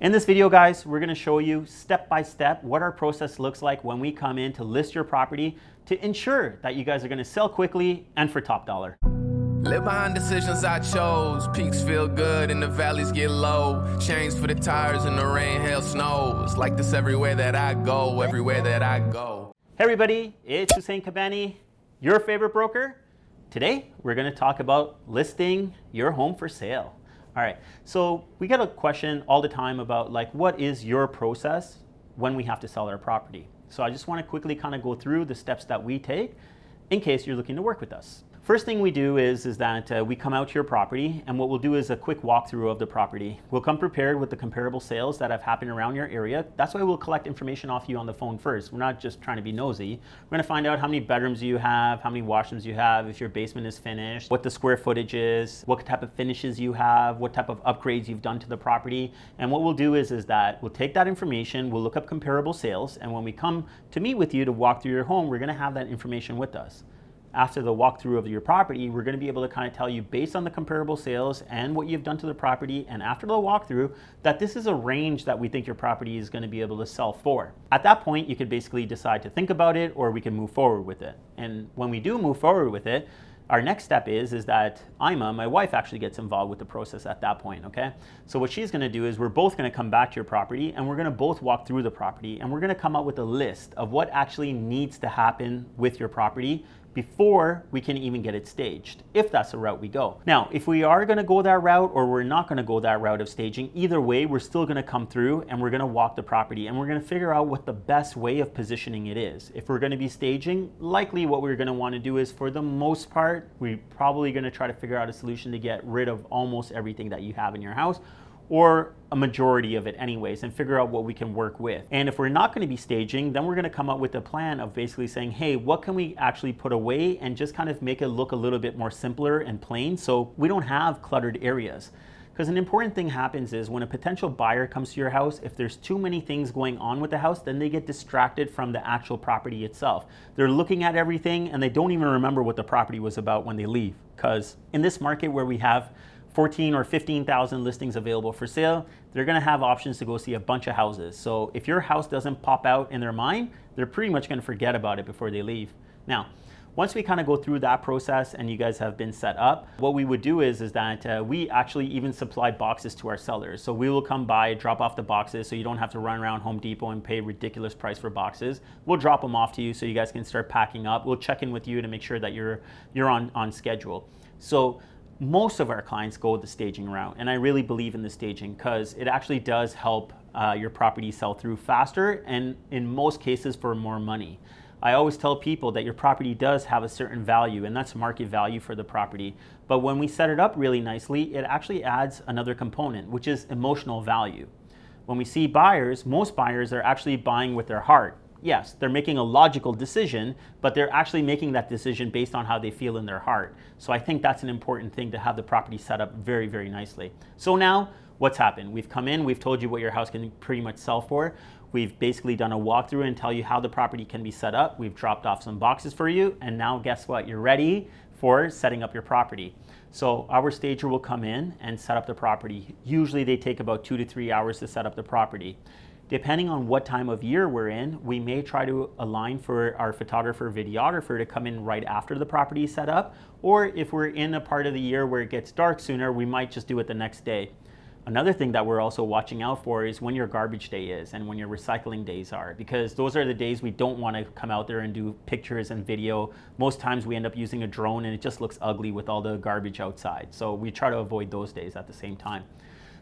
In this video, guys, we're gonna show you step by step what our process looks like when we come in to list your property to ensure that you guys are gonna sell quickly and for top dollar. Live behind decisions I chose. Peaks feel good and the valleys get low. Chains for the tires in the rain, hail, snows. Like this everywhere that I go, everywhere that I go. Hey everybody, it's Hussein Kabani, your favorite broker. Today, we're gonna talk about listing your home for sale. All right, so we get a question all the time about what is your process when we have to sell our property? So I just wanna quickly kind of go through the steps that we take in case you're looking to work with us. First thing we do is that we come out to your property, and what we'll do is a quick walkthrough of the property. We'll come prepared with the comparable sales that have happened around your area. That's why we'll collect information off you on the phone first. We're not just trying to be nosy. We're gonna find out how many bedrooms you have, how many washrooms you have, if your basement is finished, what the square footage is, what type of finishes you have, what type of upgrades you've done to the property. And what we'll do is that we'll take that information, we'll look up comparable sales, and when we come to meet with you to walk through your home, we're gonna have that information with us. After the walkthrough of your property, we're gonna be able to kind of tell you based on the comparable sales and what you've done to the property, and after the walkthrough, that this is a range that we think your property is gonna be able to sell for. At that point, you could basically decide to think about it, or we can move forward with it. And when we do move forward with it, our next step is that Ima, my wife, actually gets involved with the process at that point, okay? So what she's gonna do is we're both gonna come back to your property, and we're gonna both walk through the property, and we're gonna come up with a list of what actually needs to happen with your property before we can even get it staged, if that's the route we go. Now, if we are gonna go that route or we're not gonna go that route of staging, either way, we're still gonna come through and we're gonna walk the property, and we're gonna figure out what the best way of positioning it is. If we're gonna be staging, likely what we're gonna wanna do is, for the most part, we're probably gonna try to figure out a solution to get rid of almost everything that you have in your house, or a majority of it anyways, and figure out what we can work with. And if we're not gonna be staging, then we're gonna come up with a plan of basically saying, hey, what can we actually put away and just kind of make it look a little bit more simpler and plain so we don't have cluttered areas. Because an important thing happens is when a potential buyer comes to your house, if there's too many things going on with the house, then they get distracted from the actual property itself. They're looking at everything and they don't even remember what the property was about when they leave. Because in this market where we have 14 or 15,000 listings available for sale, they're gonna have options to go see a bunch of houses. So if your house doesn't pop out in their mind, they're pretty much gonna forget about it before they leave. Now, once we kind of go through that process and you guys have been set up, what we would do is that we actually even supply boxes to our sellers. So we will come by, drop off the boxes so you don't have to run around Home Depot and pay a ridiculous price for boxes. We'll drop them off to you so you guys can start packing up. We'll check in with you to make sure that you're on schedule. So most of our clients go the staging route, and I really believe in the staging because it actually does help your property sell through faster, and in most cases for more money. I always tell people that your property does have a certain value, and that's market value for the property. But when we set it up really nicely, it actually adds another component, which is emotional value. When we see buyers, most buyers are actually buying with their heart. Yes, they're making a logical decision, but they're actually making that decision based on how they feel in their heart. So I think that's an important thing, to have the property set up very, very nicely. So now, what's happened? We've come in, we've told you what your house can pretty much sell for. We've basically done a walkthrough and tell you how the property can be set up. We've dropped off some boxes for you, and now guess what? You're ready for setting up your property. So our stager will come in and set up the property. Usually they take about 2 to 3 hours to set up the property. Depending on what time of year we're in, we may try to align for our photographer, videographer to come in right after the property is set up, or if we're in a part of the year where it gets dark sooner, we might just do it the next day. Another thing that we're also watching out for is when your garbage day is and when your recycling days are, because those are the days we don't want to come out there and do pictures and video. Most times we end up using a drone and it just looks ugly with all the garbage outside. So we try to avoid those days at the same time.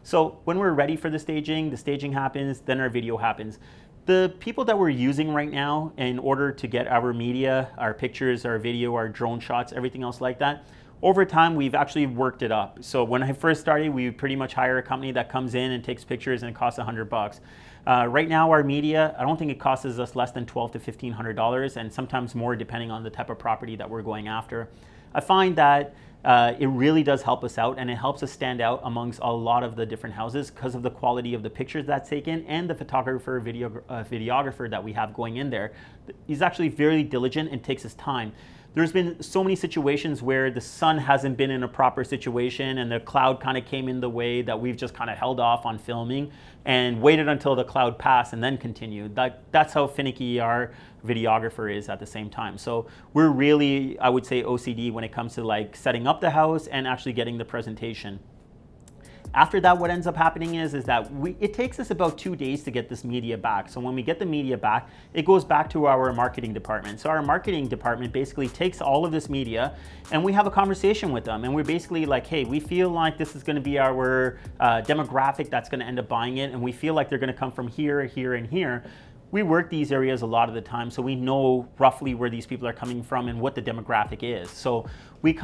So when we're ready for the staging happens, then our video happens. The people that we're using right now in order to get our media, our pictures, our video, our drone shots, everything else like that, over time we've actually worked it up. So when I first started, we would pretty much hire a company that comes in and takes pictures, and it costs $100. Right now our media, I don't think it costs us less than $1,200 to $1,500, and sometimes more depending on the type of property that we're going after. I find that it really does help us out, and it helps us stand out amongst a lot of the different houses because of the quality of the pictures that's taken and the photographer, videographer that we have going in there. He's actually very diligent and takes his time. There's been so many situations where the sun hasn't been in a proper situation and the cloud kind of came in the way that we've just kind of held off on filming and waited until the cloud passed and then continued. That's how finicky our videographer is at the same time. So we're really, I would say, OCD when it comes to like setting up the house and actually getting the presentation. After that, what ends up happening is that it takes us about 2 days to get this media back. So when we get the media back, it goes back to our marketing department. So our marketing department basically takes all of this media and we have a conversation with them. And we're basically like, hey, we feel like this is gonna be our demographic that's gonna end up buying it. And we feel like they're gonna come from here, here, and here. We work these areas a lot of the time, so we know roughly where these people are coming from and what the demographic is. So we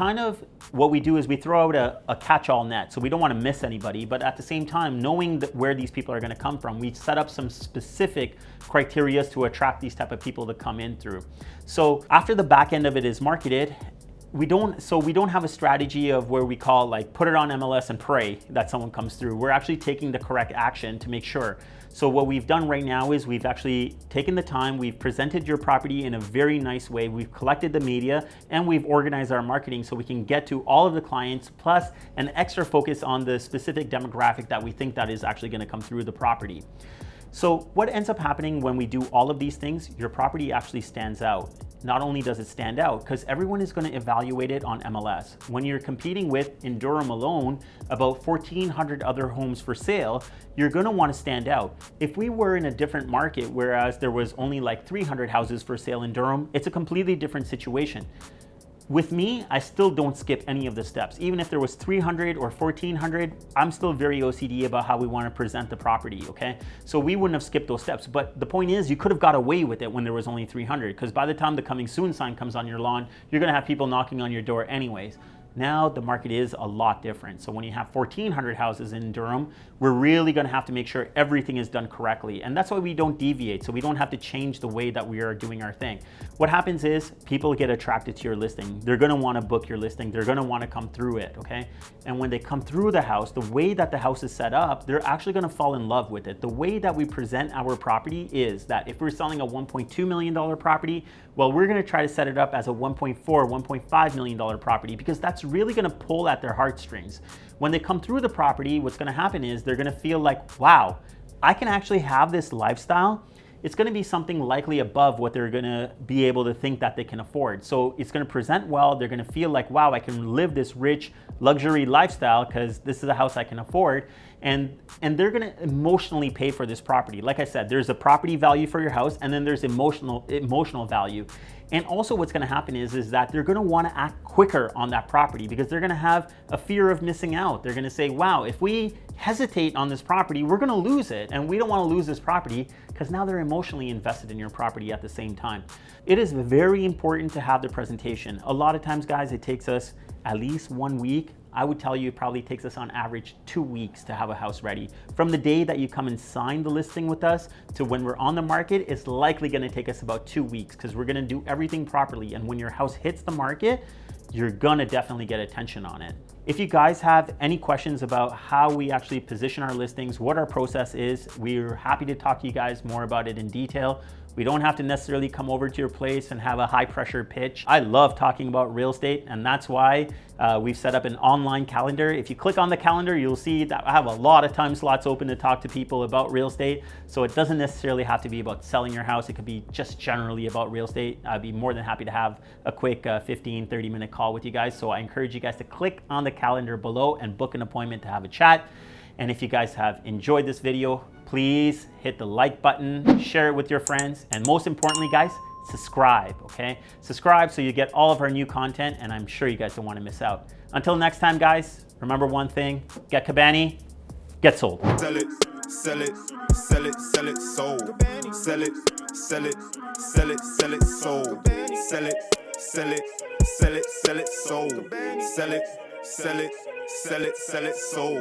what we do is we throw out a catch-all net, so we don't want to miss anybody, but at the same time, knowing where these people are going to come from, we set up some specific criteria to attract these type of people to come in through. So after the back end of it is marketed, we don't have a strategy of where we call like put it on MLS and pray that someone comes through. We're actually taking the correct action to make sure. So what we've done right now is we've actually taken the time, we've presented your property in a very nice way, we've collected the media, and we've organized our marketing so we can get to all of the clients, plus an extra focus on the specific demographic that we think that is actually going to come through the property. So what ends up happening when we do all of these things, your property actually stands out. Not only does it stand out, because everyone is going to evaluate it on MLS. When you're competing with, in Durham alone, about 1,400 other homes for sale, you're going to want to stand out. If we were in a different market, whereas there was only like 300 houses for sale in Durham, it's a completely different situation. With me, I still don't skip any of the steps. Even if there was 300 or 1,400, I'm still very OCD about how we want to present the property, okay? So we wouldn't have skipped those steps. But the point is, you could have got away with it when there was only 300, because by the time the coming soon sign comes on your lawn, you're gonna have people knocking on your door anyways. Now the market is a lot different. So when you have 1,400 houses in Durham, we're really gonna have to make sure everything is done correctly. And that's why we don't deviate. So we don't have to change the way that we are doing our thing. What happens is people get attracted to your listing. They're gonna wanna book your listing. They're gonna wanna come through it, okay? And when they come through the house, the way that the house is set up, they're actually gonna fall in love with it. The way that we present our property is that if we're selling a $1.2 million property, well, we're gonna try to set it up as a $1.4, $1.5 million property, because that's really gonna pull at their heartstrings. When they come through the property, what's gonna happen is they're gonna feel like, wow, I can actually have this lifestyle. It's gonna be something likely above what they're gonna be able to think that they can afford. So it's gonna present well, they're gonna feel like, wow, I can live this rich luxury lifestyle because this is a house I can afford. And they're gonna emotionally pay for this property. Like I said, there's a property value for your house, and then there's emotional value. And also what's gonna happen is that they're gonna wanna act quicker on that property because they're gonna have a fear of missing out. They're gonna say, wow, if we hesitate on this property, we're gonna lose it. And we don't wanna lose this property because now they're emotionally invested in your property at the same time. It is very important to have the presentation. A lot of times, guys, it takes us at least 1 week. I would tell you it probably takes us on average 2 weeks to have a house ready. From the day that you come and sign the listing with us to when we're on the market, it's likely gonna take us about 2 weeks because we're gonna do everything properly. And when your house hits the market, you're gonna definitely get attention on it. If you guys have any questions about how we actually position our listings, what our process is, we're happy to talk to you guys more about it in detail. We don't have to necessarily come over to your place and have a high pressure pitch. I love talking about real estate, and that's why we've set up an online calendar. If you click on the calendar, you'll see that I have a lot of time slots open to talk to people about real estate. So it doesn't necessarily have to be about selling your house. It could be just generally about real estate. I'd be more than happy to have a quick 15, 30-minute call with you guys. So I encourage you guys to click on the calendar below and book an appointment to have a chat. And if you guys have enjoyed this video, please hit the like button, share it with your friends, and most importantly, guys, subscribe, okay? Subscribe so you get all of our new content, and I'm sure you guys don't want to miss out. Until next time, guys, remember one thing: get Cabani, get sold. Sell it, sell it, sell it, sell it, sold. Sell it, sell it, sell it, sell it, sold. Sell it, sell it, sell it, sell it, sold. Sell it, sell it, sell it, sell it, sold.